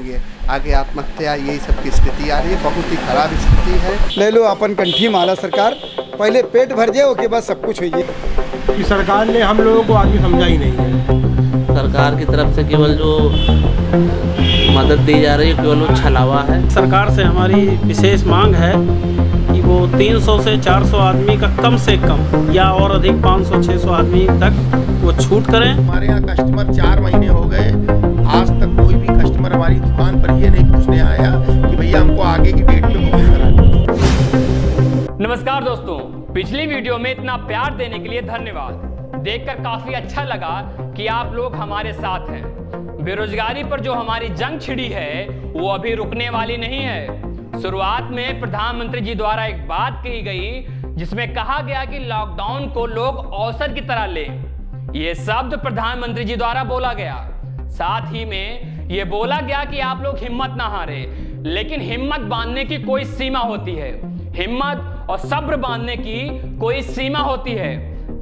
करेंगे। आगे आत्महत्या यही सब की स्थिति आ रही है, बहुत ही खराब स्थिति है। ले लो अपन कंठी माला सरकार, पहले पेट भर जाए उसके बाद सब कुछ हो जाए। कि सरकार ने हम लोगों को आदमी समझा ही नहीं है। सरकार की तरफ से केवल जो मदद दी जा रही है केवल वो छलावा है। सरकार से हमारी विशेष मांग है कि वो 300 से 400 आदमी का कम से कम या और अधिक 500-600 आदमी तक वो छूट करें। हमारे यहाँ कस्टमर 4 महीने हो गए, आज तक कोई भी कस्टमर हमारी दुकान पर ये नहीं पूछने आया कि भैया हमको आगे की डेट में बुकिंग करा दो। नमस्कार दोस्तों, पिछली वीडियो में इतना प्यार देने के लिए धन्यवाद। देखकर काफी अच्छा लगा कि आप लोग हमारे साथ हैं। बेरोजगारी पर जो हमारी जंग छिड़ी है वो अभी रुकने वाली नहीं है। शुरुआत में प्रधानमंत्री जी द्वारा एक बात कही गई जिसमें कहा गया कि लॉकडाउन को लोग अवसर की तरह लें। ये शब्द प्रधानमंत्री जी द्वारा बोला गया। साथ ही में ये बोला गया कि आप लोग हिम्मत ना हारे, लेकिन हिम्मत बांधने की कोई सीमा होती है। हिम्मत और सब्र बांधने की कोई सीमा होती है।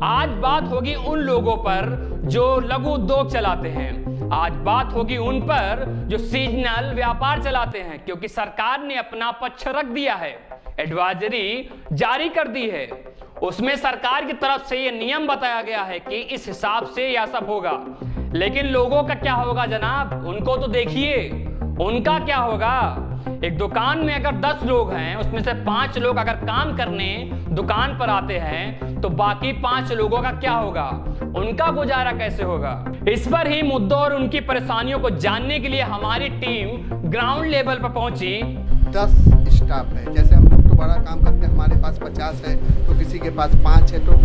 आज बात होगी उन लोगों पर जो लघु उद्योग चलाते हैं। आज बात होगी उन पर जो सीजनल व्यापार चलाते हैं, क्योंकि सरकार ने अपना पक्ष रख दिया है, एडवाइजरी जारी कर दी है। उसमें सरकार की तरफ से ये नियम बताया गया है कि इस हिसाब से यह सब होगा। लेकिन लोगों का क्या होगा जनाब, उनको तो देखिए, उनका क्या होगा। एक दुकान में अगर 10 लोग हैं, उसमें से 5 लोग अगर काम करने दुकान पर आते हैं तो बाकी 5 लोगों का क्या होगा, उनका गुजारा कैसे होगा। इस पर ही मुद्दों और उनकी परेशानियों को जानने के लिए हमारी टीम ग्राउंड लेवल पर पहुंची। 10 स्टाफ है, जैसे हम लोग तो बड़ा काम करते हैं, हमारे पास 50 है तो किसी के पास 5 है, तो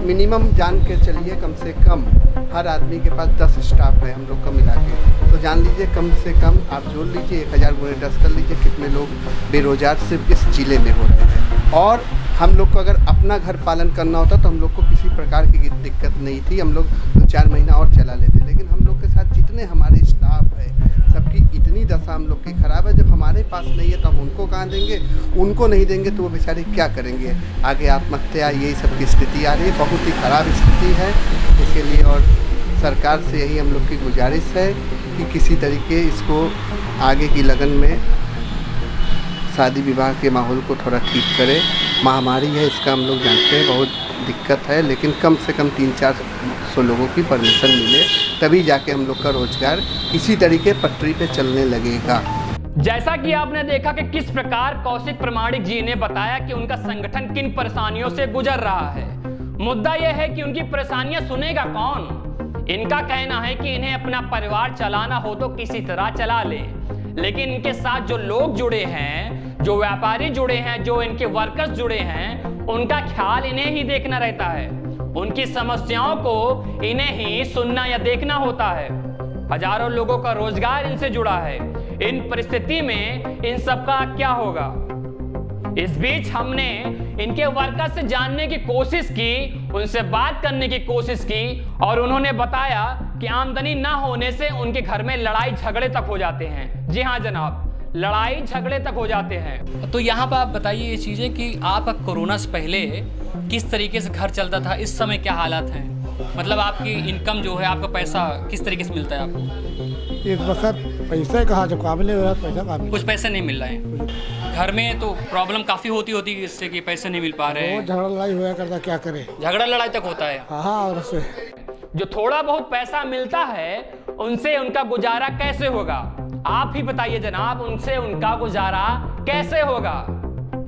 मिनिमम जान के चलिए कम से कम हर आदमी के पास 10 स्टाफ है हम लोग का मिला के। तो जान लीजिए कम से कम आप जोड़ लीजिए 1000 गुणे 10 कर लीजिए कितने लोग बेरोजगार सिर्फ इस जिले में हो रहे हैं। और हम लोग को अगर अपना घर पालन करना होता तो हम लोग को किसी प्रकार की दिक्कत नहीं थी, हम लोग 2-4 महीना और चला लेते। लेकिन हम लोग के साथ जितने हमारे स्टाफ है सबकी इतनी दशा हम लोग की खराब है। जब हमारे पास नहीं है तो हम उनको कहाँ देंगे, उनको नहीं देंगे तो वो बेचारे क्या करेंगे। आगे आत्महत्या यही सब की स्थिति आ रही है, बहुत ही खराब स्थिति है। इसके लिए और सरकार से यही हम लोग की गुजारिश है कि किसी तरीके इसको आगे की लगन में शादी विवाह के माहौल को थोड़ा ठीक करे। महामारी है, इसका हम लोग जानते हैं, बहुत दिक्कत है, लेकिन कम से कम 300-400 लोगों की परमिशन मिले तभी जाके हम लोग का रोजगार किसी तरीके पटरी पे चलने लगेगा। जैसा कि आपने देखा कि किस प्रकार कौशिक प्रमाणिक जी ने बताया कि उनका संगठन किन परेशानियों से गुजर रहा है। मुद्दा यह है कि उनकी परेशानियां सुनेगा कौन। इनका कहना है कि इन्हें अपना परिवार चलाना हो तो किसी तरह चला ले, लेकिन इनके साथ जो लोग जुड़े हैं, जो व्यापारी जुड़े हैं, जो इनके वर्कर्स जुड़े हैं, उनका ख्याल इन्हें ही देखना रहता है। उनकी समस्याओं को इन्हें ही सुनना या देखना होता है। हजारों लोगों का रोजगार इनसे जुड़ा है। इन परिस्थिति में इन सबका क्या होगा। इस बीच हमने इनके वर्कर्स से जानने की कोशिश की, उनसे बात करने की कोशिश की, और उन्होंने बताया कि आमदनी ना होने से उनके घर में लड़ाई झगड़े तक हो जाते हैं। जी हाँ जनाब, लड़ाई झगड़े तक हो जाते हैं। तो यहाँ पर आप बताइए ये चीज़ें कि आपका कोरोना से पहले किस तरीके से घर चलता था, इस समय क्या हालात हैं, मतलब आपकी इनकम जो है, आपका पैसा किस तरीके से मिलता है आपको। इस वक्त पैसा कहाँ जो काबिल हो रहा है, पैसा कहाँ कुछ पैसे नहीं मिल रहे हैं घर में, तो प्रॉब्लम काफ़ी होती है इससे कि पैसे नहीं मिल पा रहे हैं। झगड़ा लड़ाई हुआ करता, क्या करे, झगड़ा लड़ाई तक होता है। हाँ, और उससे जो थोड़ा बहुत पैसा मिलता है उनसे उनका गुजारा कैसे होगा, आप ही बताइए जनाब, उनसे उनका गुजारा कैसे होगा।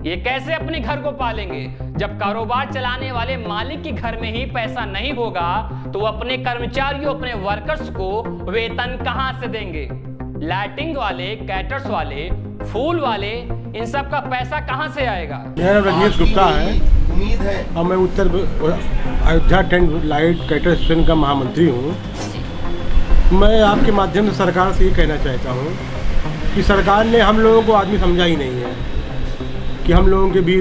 ये कैसे अपने घर को पालेंगे। जब कारोबार चलाने वाले मालिक के घर में ही पैसा नहीं होगा तो वो अपने कर्मचारियों, अपने वर्कर्स को वेतन कहां से देंगे। लाइटिंग वाले, कैटर्स वाले, फूल वाले, इन सब का पैसा कहां से आएगा। मेरा नाम रजनीश गुप्ता है, उम्मीद है और मैं उत्तर Ayodhya tent light cater association का महामंत्री हूँ। मैं आपके माध्यम से सरकार से ये कहना चाहता हूँ कि सरकार ने हम लोगों को आदमी समझा ही नहीं है कि हम लोगों के भी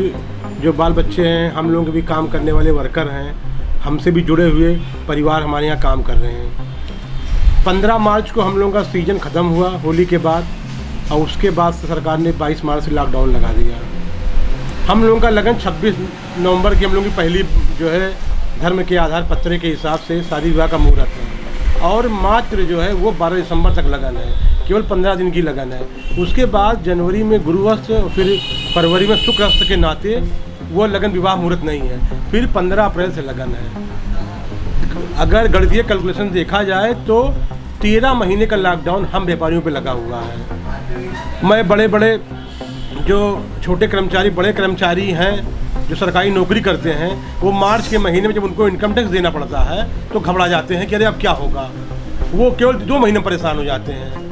जो बाल बच्चे हैं, हम लोगों के भी काम करने वाले वर्कर हैं, हमसे भी जुड़े हुए परिवार हमारे यहाँ काम कर रहे हैं। 15 मार्च को हम लोगों का सीज़न ख़त्म हुआ होली के बाद, और उसके बाद से सरकार ने 22 मार्च से लॉकडाउन लगा दिया। हम लोगों का लगन 26 नवंबर की हम लोगों की पहली जो है धर्म के आधार पत्र के हिसाब से शादी विवाह का मुहूर्त है, और मात्र जो है वो 12 दिसंबर तक लगन है। केवल 15 दिन की लगन है। उसके बाद जनवरी में गुरुवस्त और फिर फरवरी में शुक्रवस्त के नाते वो लगन विवाह मुहूर्त नहीं है। फिर 15 अप्रैल से लगन है। अगर गणितीय कैलकुलेशन देखा जाए तो 13 महीने का लॉकडाउन हम व्यापारियों पे लगा हुआ है। मैं बड़े बड़े जो छोटे कर्मचारी, बड़े कर्मचारी हैं जो सरकारी नौकरी करते हैं, वो मार्च के महीने में जब उनको इनकम टैक्स देना पड़ता है तो घबरा जाते हैं कि अरे अब क्या होगा। वो केवल 2 महीने परेशान हो जाते हैं।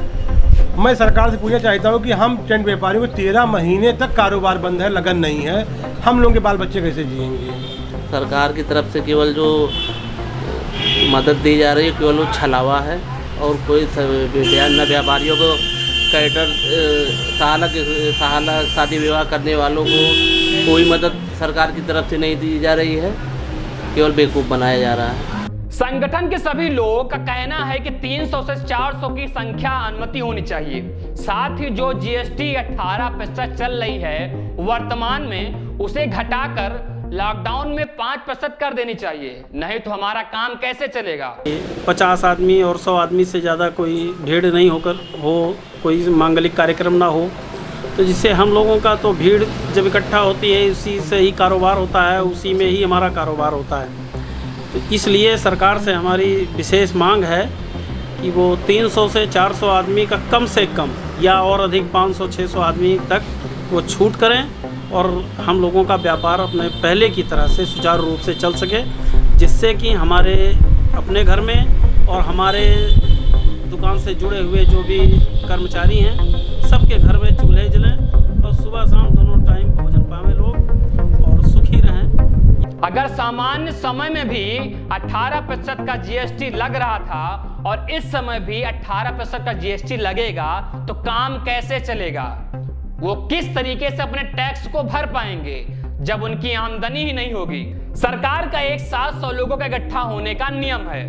मैं सरकार से पूछना चाहता हूँ कि हम टेंट व्यापारियों को 13 महीने तक कारोबार बंद है, लगन नहीं है, हम लोगों के बाल बच्चे कैसे जिएंगे। सरकार की तरफ से केवल जो मदद दी जा रही है केवल वो छलावा है और कोई न व्यापारियों को कैटर साला शादी विवाह करने वालों को कोई मदद सरकार की तरफ से नहीं दी जा रही है, केवल बेवकूफ़ बनाया जा रहा है। संगठन के सभी लोगों का कहना है कि 300 से 400 की संख्या अनुमति होनी चाहिए। साथ ही जो जीएसटी 18% चल रही है वर्तमान में उसे घटाकर लॉकडाउन में 5% कर देनी चाहिए, नहीं तो हमारा काम कैसे चलेगा। 50 आदमी और 100 आदमी से ज़्यादा कोई भीड़ नहीं होकर हो, कोई मांगलिक कार्यक्रम ना हो, तो जिससे हम लोगों का तो भीड़ जब इकट्ठा होती है उसी से ही कारोबार होता है, उसी में ही हमारा कारोबार होता है। तो इसलिए सरकार से हमारी विशेष मांग है कि वो 300 से 400 आदमी का कम से कम या और अधिक 500-600 आदमी तक वो छूट करें और हम लोगों का व्यापार अपने पहले की तरह से सुचारू रूप से चल सके, जिससे कि हमारे अपने घर में और हमारे दुकान से जुड़े हुए जो भी कर्मचारी हैं सबके घर में चूल्हे जलें और सुबह शाम दोनों टाइम भोजन पावें लोग और सुखी रहें। अगर सामान्य समय में भी 18% का जीएसटी लग रहा था और इस समय भी 18% का जीएसटी लगेगा तो काम कैसे चलेगा? वो किस तरीके से अपने टैक्स को भर पाएंगे जब उनकी आमदनी ही नहीं होगी। सरकार का एक साथ 100 लोगों का इकट्ठा होने का नियम है।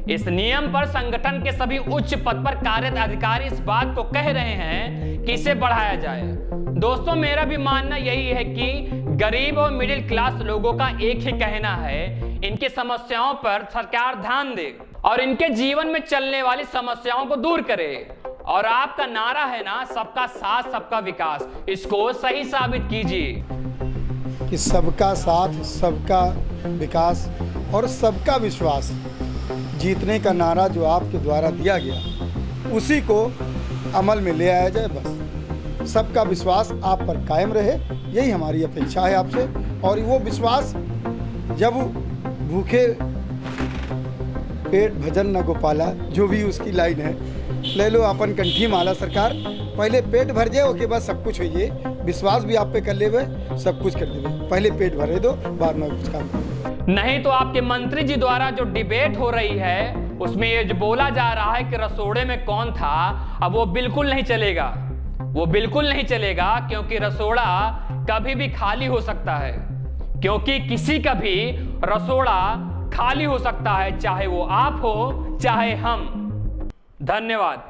इस नियम पर संगठन के सभी उच्च पद पर कार्यरत अधिकारी इस बात को कह रहे हैं कि इसे बढ़ाया जाए। दोस्तों, मेरा भी मानना यही है कि गरीब और मिडिल क्लास लोगों का एक ही कहना है, इनकी समस्याओं पर सरकार ध्यान दे और इनके जीवन में चलने वाली समस्याओं को दूर करे। और आपका नारा है ना, सबका साथ सबका विकास, इसको सही साबित कीजिए कि सबका साथ, सबका विकास और सबका विश्वास जीतने का नारा जो आपके द्वारा दिया गया उसी को अमल में ले आया जाए। बस सबका विश्वास आप पर कायम रहे, यही हमारी अपेक्षा है आपसे। और वो विश्वास जब भूखे पेट भजन न गोपाला, जो भी उसकी लाइन है, ले लो अपन कंठी माला सरकार। पहले पेट भर जाए, उसके बाद सब कुछ होइए। विश्वास भी आप पे कर लेवे, सब कुछ कर देवे। पहले पेट भरे दो, बाद में कुछ काम करो। नहीं तो आपके मंत्री जी द्वारा जो डिबेट हो रही है उसमें ये जो बोला जा रहा है कि रसोड़े में कौन था, अब वो बिल्कुल नहीं चलेगा। वो बिल्कुल नहीं चलेगा, क्योंकि रसोड़ा कभी भी खाली हो सकता है, क्योंकि किसी का भी रसोड़ा खाली हो सकता है, चाहे वो आप हो चाहे हम। धन्यवाद।